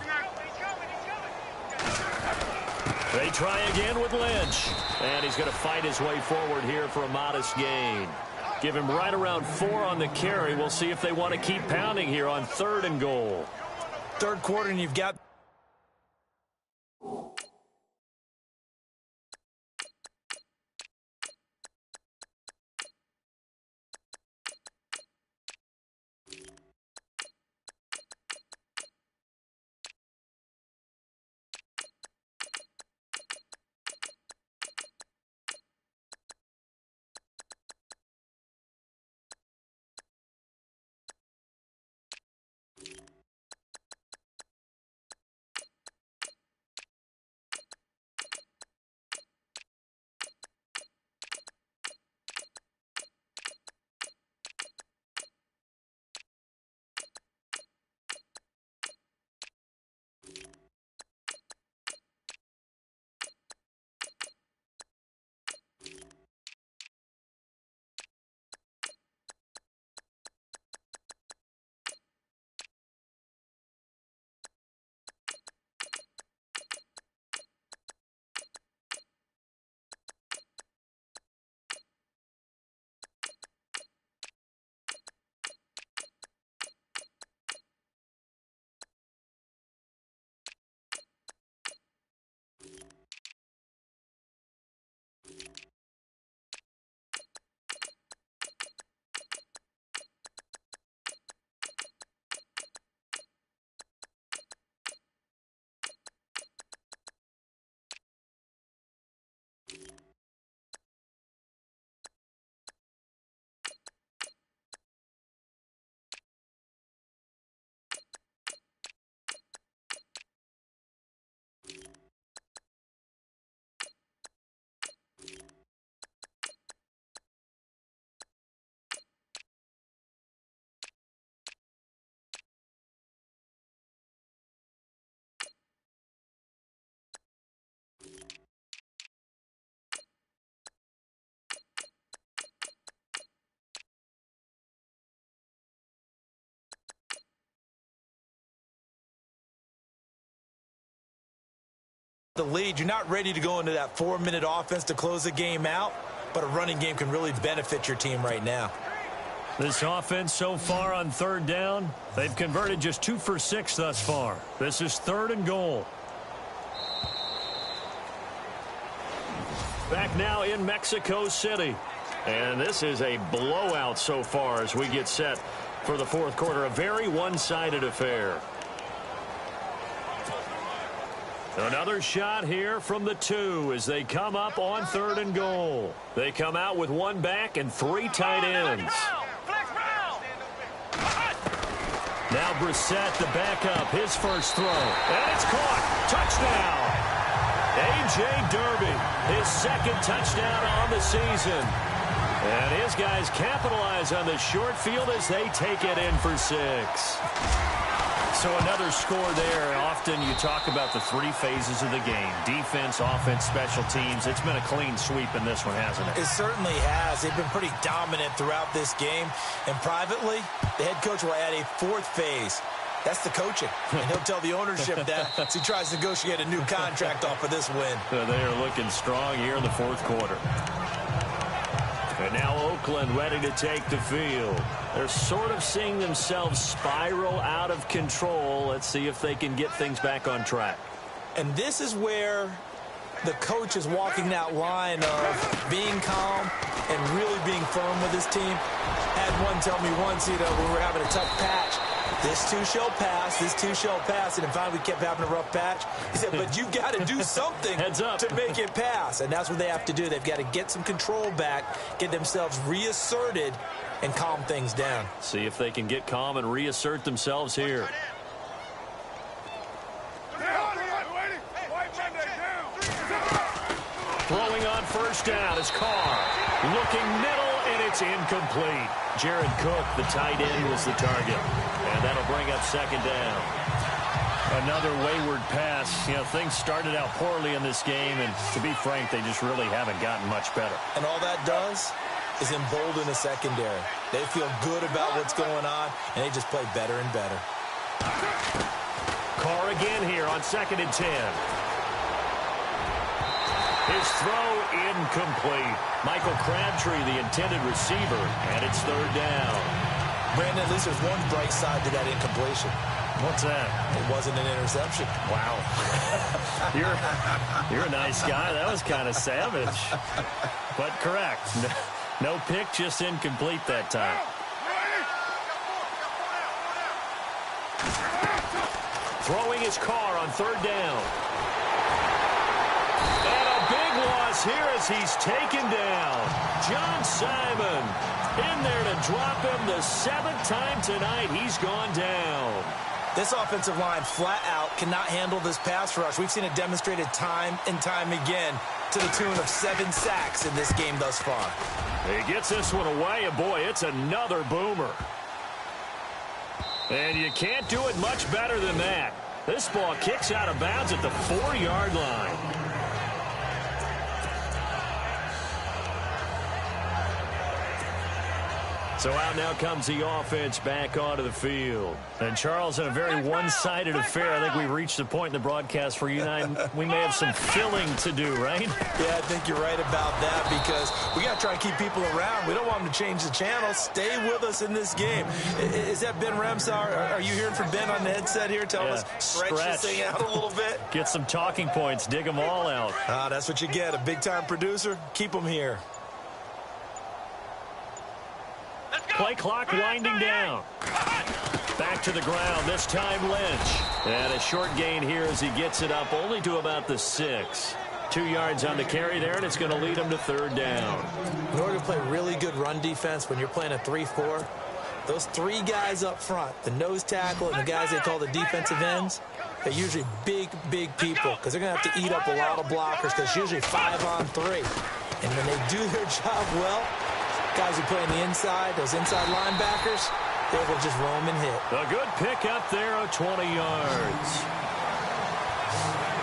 They try again with Lynch. And he's going to fight his way forward here for a modest gain. Give him right around 4 on the carry. We'll see if they want to keep pounding here on 3rd and goal. Third quarter, and you've got... the lead, you're not ready to go into that 4-minute offense to close the game out, but a running game can really benefit your team right now. This offense so far on 3rd down, they've converted just 2 for 6 thus far. This is 3rd and goal. Back now in Mexico City. And this is a blowout so far as we get set for the 4th quarter. A very one-sided affair. Another shot here from the 2 as they come up on 3rd and goal. They come out with 1 back and 3 tight ends. Now Brissett, the backup, his first throw. And it's caught. Touchdown. A.J. Derby, his 2nd touchdown on the season. And his guys capitalize on the short field as they take it in for 6. So another score there. Often you talk about the 3 phases of the game. Defense, offense, special teams. It's been a clean sweep in this one, hasn't it? It certainly has. They've been pretty dominant throughout this game. And privately, the head coach will add a 4th phase. That's the coaching. And he'll tell the ownership that as he tries to negotiate a new contract off of this win. So they are looking strong here in the 4th quarter. And now Oakland ready to take the field. They're sort of seeing themselves spiral out of control. Let's see if they can get things back on track. And this is where the coach is walking that line of being calm and really being firm with his team. Had one tell me once, when we were having a tough patch, this too shall pass, this too shall pass. And finally we kept having a rough patch. He said, but you've got to do something to make it pass. And that's what they have to do. They've got to get some control back, get themselves reasserted, and calm things down. See if they can get calm and reassert themselves here. Throwing on first down is Carr. Looking middle, and it's incomplete. Jared Cook, the tight end, was the target. And that'll bring up 2nd down. Another wayward pass. You know, things started out poorly in this game, and to be frank, they just really haven't gotten much better. And all that does is embolden the secondary. They feel good about what's going on, and they just play better and better. Carr again here on 2nd and 10. His throw incomplete. Michael Crabtree, the intended receiver, and it's 3rd down. Brandon, at least there's one bright side to that incompletion. What's that? It wasn't an interception. Wow. You're a nice guy. That was kind of savage. But correct. No pick, just incomplete that time. Throwing his Carr on 3rd down. And a big loss here as he's taken down. John Simon in there to drop him the 7th time tonight. He's gone down. This offensive line flat out cannot handle this pass rush. We've seen it demonstrated time and time again to the tune of 7 sacks in this game thus far. He gets this one away, and boy, it's another boomer. And you can't do it much better than that. This ball kicks out of bounds at the 4-yard line. So out now comes the offense back onto the field. And, Charles, in a very one-sided affair, I think we've reached the point in the broadcast where you and I, we may have some filling to do, right? Yeah, I think you're right about that because we got to try and keep people around. We don't want them to change the channel. Stay with us in this game. Is that Ben Ramsar? Are you hearing from Ben on the headset here? Tell us, stretch this thing out a little bit. Get some talking points. Dig them all out. That's what you get. A big-time producer. Keep them here. Play clock winding down. Back to the ground, this time Lynch. And a short gain here as he gets it up only to about the 6. 2 yards on the carry there, and it's going to lead him to 3rd down. In order to play really good run defense when you're playing a 3-4, those 3 guys up front, the nose tackle and the guys they call the defensive ends, they're usually big people because they're going to have to eat up a lot of blockers because it's usually 5 on 3. And when they do their job well, guys who play on the inside, those inside linebackers, they will just roam and hit. A good pick up there of 20 yards.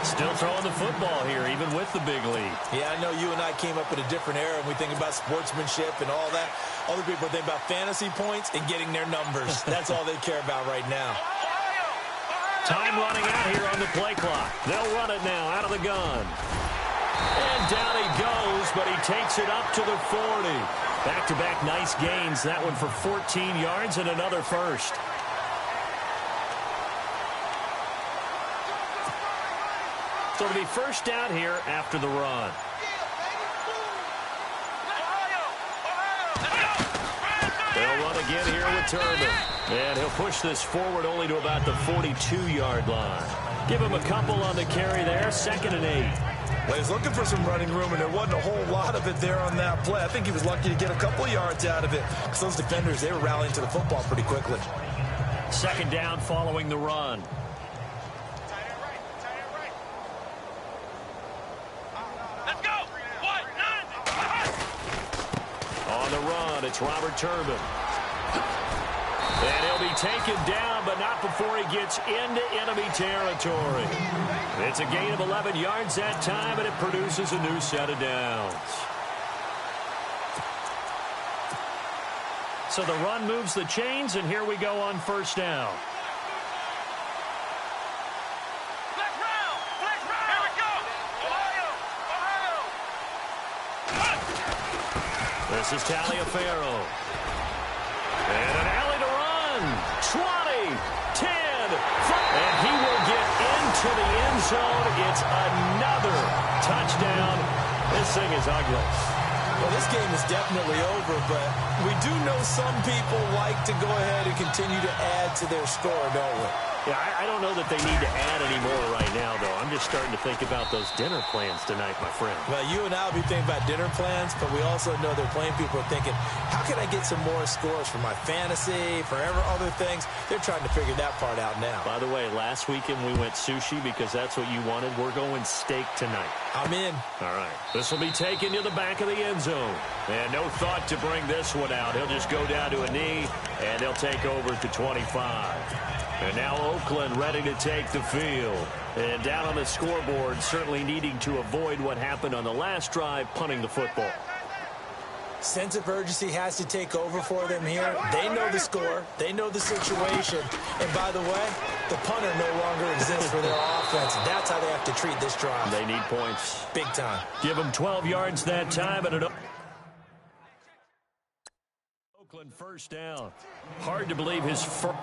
Still throwing the football here, even with the big lead. Yeah, I know you and I came up in a different era, and we think about sportsmanship and all that. Other people think about fantasy points and getting their numbers. That's all they care about right now. Time running out here on the play clock. They'll run it now out of the gun. And down he goes, but he takes it up to the 40. Back-to-back nice gains. That one for 14 yards and another first. So it'll be first down here after the run. They'll run again here with Turbin. And he'll push this forward only to about the 42-yard line. Give him a couple on the carry there. 2nd and 8. Well, he's looking for some running room, and there wasn't a whole lot of it there on that play. I think he was lucky to get a couple yards out of it because those defenders, they were rallying to the football pretty quickly. 2nd down following the run. Let's go! On the run, it's Robert Turbin. And he'll be taken down, but not before he gets into enemy territory. It's a gain of 11 yards that time, and it produces a new set of downs. So the run moves the chains, and here we go on first down. Flex round! Here we go! Ohio! This is Taliaferro. And an alley to run. 20, 10, 5. And he will get into the end zone. It's another touchdown. This thing is ugly. Well, this game is definitely over, but we do know some people like to go ahead and continue to add to their score, don't we? Yeah, I don't know that they need to add any more right now, though. I'm just starting to think about those dinner plans tonight, my friend. Well, you and I will be thinking about dinner plans, but we also know they're playing people are thinking, how can I get some more scores for my fantasy, for other things? They're trying to figure that part out now. By the way, last weekend we went sushi because that's what you wanted. We're going steak tonight. I'm in. All right. This will be taken to the back of the end zone. And no thought to bring this one out. He'll just go down to a knee, and they'll take over at the 25. And now Oakland ready to take the field. And down on the scoreboard, certainly needing to avoid what happened on the last drive, punting the football. Sense of urgency has to take over for them here. They know the score. They know the situation. And by the way, the punter no longer exists for their offense. That's how they have to treat this drive. They need points. Big time. Give them 12 yards that time. And Oakland first down. Hard to believe his first.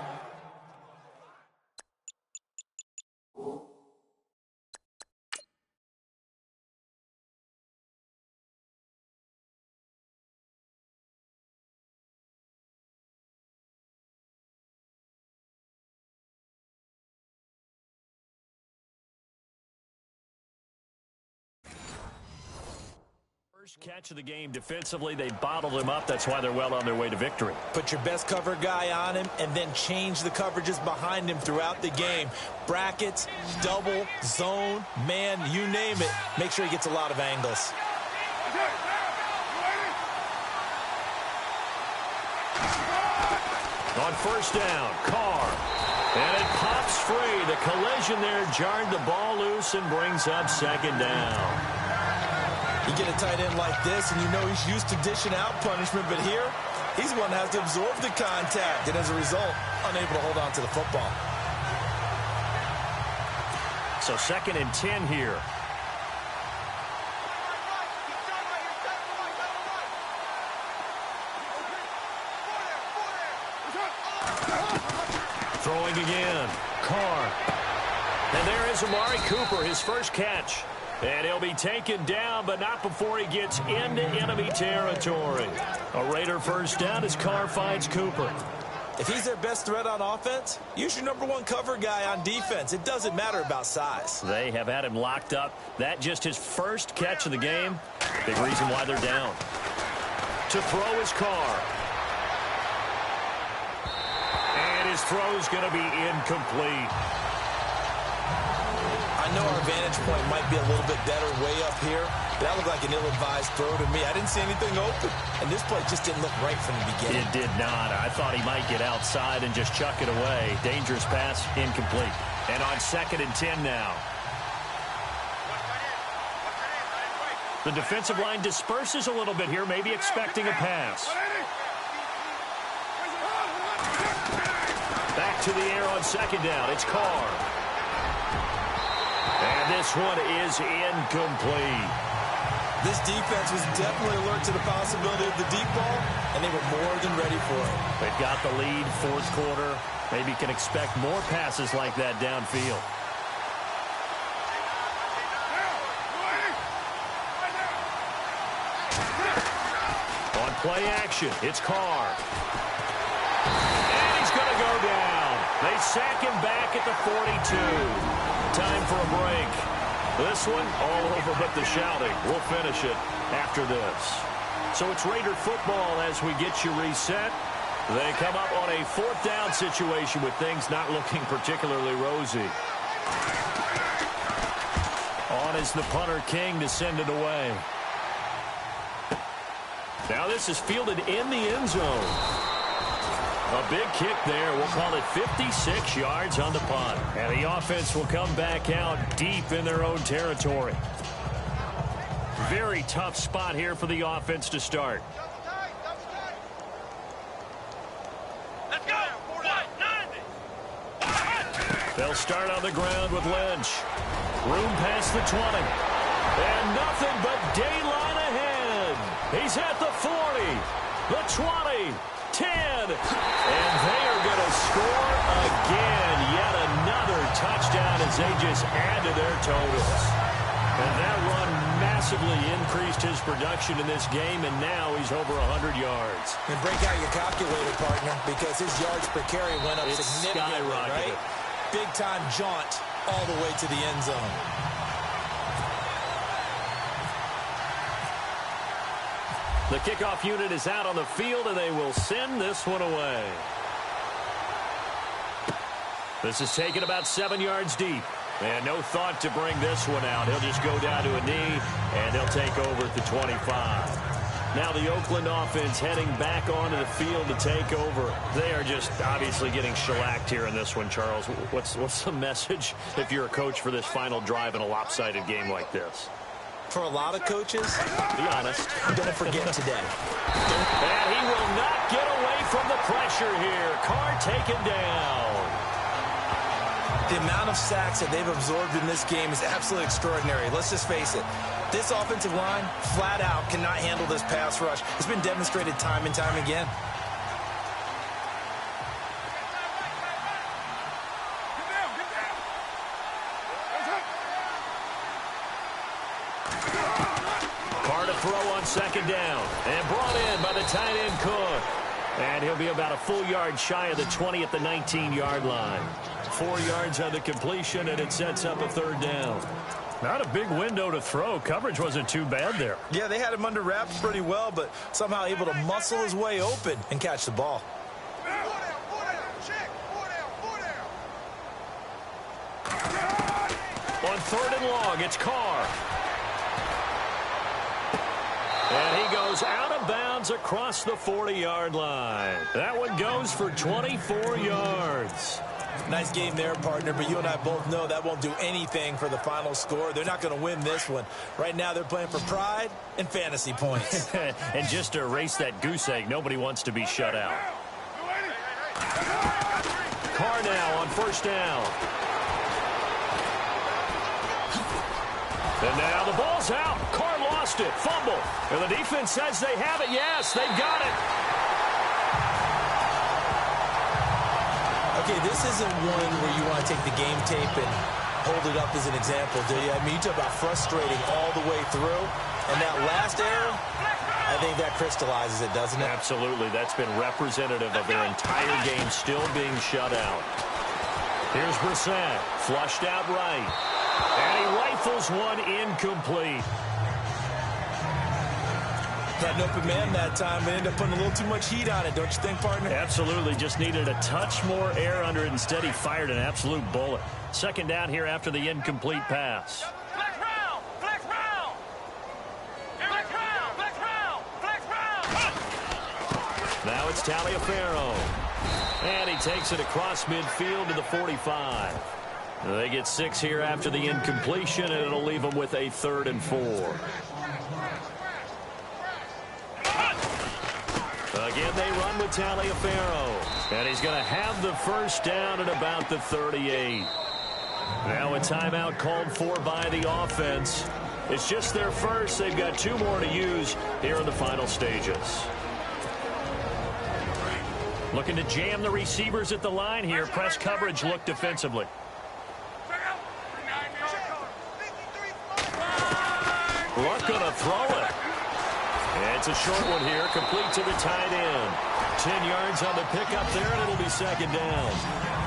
First catch of the game defensively. They bottled him up. That's why they're well on their way to victory. Put your best cover guy on him and then change the coverages behind him throughout the game. Brackets, double, zone, man, you name it. Make sure he gets a lot of angles. On first down, Carr. And it pops free. The collision there jarred the ball loose and brings up second down. You get a tight end like this, and you know he's used to dishing out punishment, but here, he's one that has to absorb the contact, and as a result, unable to hold on to the football. So 2nd and 10 here. Throwing again, Carr. And there is Amari Cooper, his first catch. And he'll be taken down, but not before he gets into enemy territory. A Raider first down as Carr finds Cooper. If he's their best threat on offense, use your #1 cover guy on defense. It doesn't matter about size. They have had him locked up. That just his first catch of the game. Big reason why they're down. To throw is Carr. And his throw's going to be incomplete. I know our vantage point might be a little bit better way up here, but that looked like an ill-advised throw to me. I didn't see anything open, and this play just didn't look right from the beginning. It did not. I thought he might get outside and just chuck it away. Dangerous pass, incomplete. And on 2nd and 10 now. The defensive line disperses a little bit here, maybe expecting a pass. Back to the air on 2nd down. It's Carr. And this one is incomplete. This defense was definitely alert to the possibility of the deep ball, and they were more than ready for it. They've got the lead, 4th quarter. Maybe can expect more passes like that downfield. On play action, it's Carr. And he's going to go down. They sack him back at the 42. Time for a break. This one, all over but the shouting. We'll finish it after this. So it's Raider football as we get you reset. They come up on a 4th down situation with things not looking particularly rosy. On is the punter King to send it away. Now this is fielded in the end zone. A big kick there. We'll call it 56 yards on the punt. And the offense will come back out deep in their own territory. Very tough spot here for the offense to start. Let's go. They'll start on the ground with Lynch. Room past the 20. And nothing but daylight ahead. He's at the 40, the 20. 10, and they are going to score again. Yet another touchdown as they just add to their totals. And that run massively increased his production in this game, and now he's over 100 yards. And break out your calculator, partner, because his yards per carry went up significantly, right? Big-time jaunt all the way to the end zone. The kickoff unit is out on the field, and they will send this one away. This is taken about 7 yards deep. And no thought to bring this one out. He'll just go down to a knee, and they'll take over at the 25. Now the Oakland offense heading back onto the field to take over. They are just obviously getting shellacked here in this one, Charles. What's the message if you're a coach for this final drive in a lopsided game like this? For a lot of coaches, be honest, I'm going to forget today. And he will not get away from the pressure here. Carr taken down. The amount of sacks that they've absorbed in this game is absolutely extraordinary. Let's just face it. This offensive line, flat out, cannot handle this pass rush. It's been demonstrated time and time again. Carr to throw on second down. And brought in by the tight end Cook. And he'll be about a full yard shy of the 20 at the 19-yard line. 4 yards on the completion, and it sets up a third down. Not a big window to throw. Coverage wasn't too bad there. Yeah, they had him under wraps pretty well, but somehow able to muscle his way open and catch the ball. On third and long, it's Carr. And he goes out of bounds across the 40-yard line. That one goes for 24 yards. Nice game there, partner, but you and I both know that won't do anything for the final score. They're not going to win this one. Right now, they're playing for pride and fantasy points. And just to erase that goose egg, nobody wants to be shut out. Carr now on first down. And now the ball's out. Carr lost it. Fumble. And the defense says they have it. Yes, they've got it. Okay, this isn't one where you want to take the game tape and hold it up as an example, do you? I mean, you talk about frustrating all the way through. And that last error, I think that crystallizes it, doesn't it? Absolutely. That's been representative of their entire game still being shut out. Here's Brissett. Flushed out right. And he rifles one incomplete. Had an open man that time, but ended up putting a little too much heat on it, don't you think, partner? Absolutely. Just needed a touch more air under it. Instead, he fired an absolute bullet. Second down here after the incomplete pass. Flex round! Flex round! Flex round! Flex round! Flex round! Now it's Taliaferro. And he takes it across midfield to the 45. They get 6 here after the incompletion, and it'll leave them with a 3rd and 4. Again, they run with Taliaferro. And he's going to have the first down at about the 38. Now a timeout called for by the offense. It's just their first. They've got 2 more to use here in the final stages. Looking to jam the receivers at the line here. Press coverage look defensively. Luck going to throw it. It's a short one here, complete to the tight end. 10 yards on the pickup there, and it'll be second down.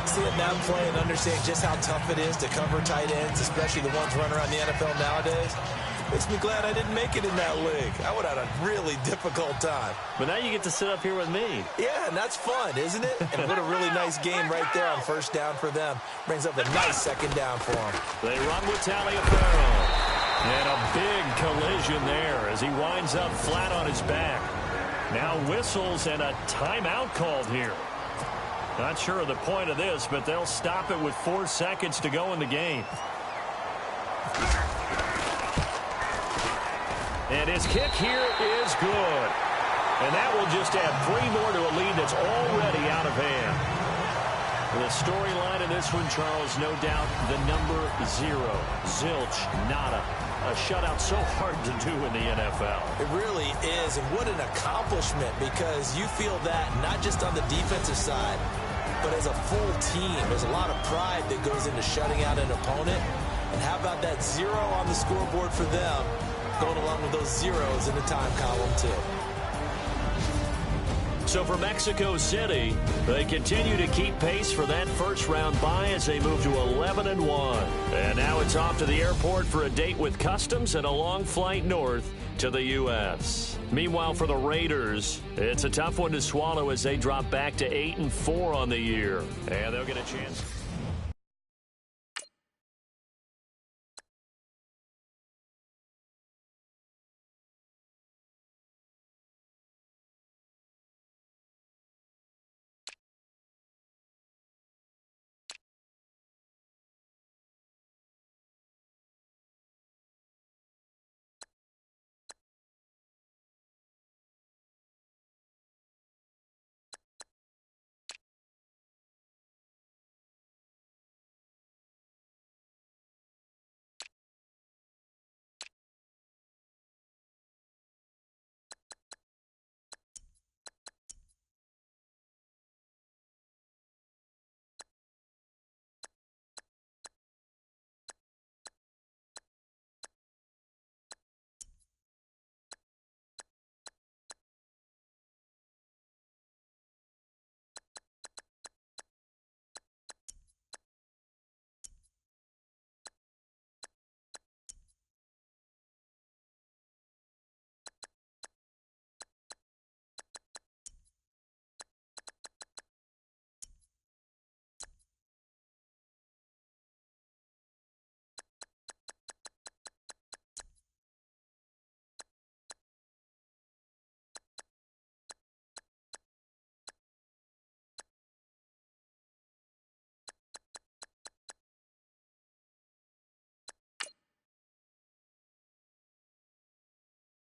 Seeing that play and understanding just how tough it is to cover tight ends, especially the ones running around the NFL nowadays, makes me glad I didn't make it in that league. I would have had a really difficult time. But now you get to sit up here with me. Yeah, and that's fun, isn't it? And what a really nice game right there on first down for them. Brings up a nice second down for them. They run with Taliaferro. And a big collision there as he winds up flat on his back. Now whistles and a timeout called here. Not sure of the point of this, but they'll stop it with 4 seconds to go in the game. And his kick here is good. And that will just add 3 more to a lead that's already out of hand. The storyline in this one, Charles, no doubt the number 0. Zilch, nada. A shutout so hard to do in the NFL. It really is, and what an accomplishment, because you feel that not just on the defensive side, but as a full team. There's a lot of pride that goes into shutting out an opponent. And how about that 0 on the scoreboard for them, going along with those zeros in the time column, too. So for Mexico City, they continue to keep pace for that first-round bye as they move to 11-1. And now it's off to the airport for a date with Customs and a long flight north to the U.S. Meanwhile, for the Raiders, it's a tough one to swallow as they drop back to 8-4 on the year. And they'll get a chance.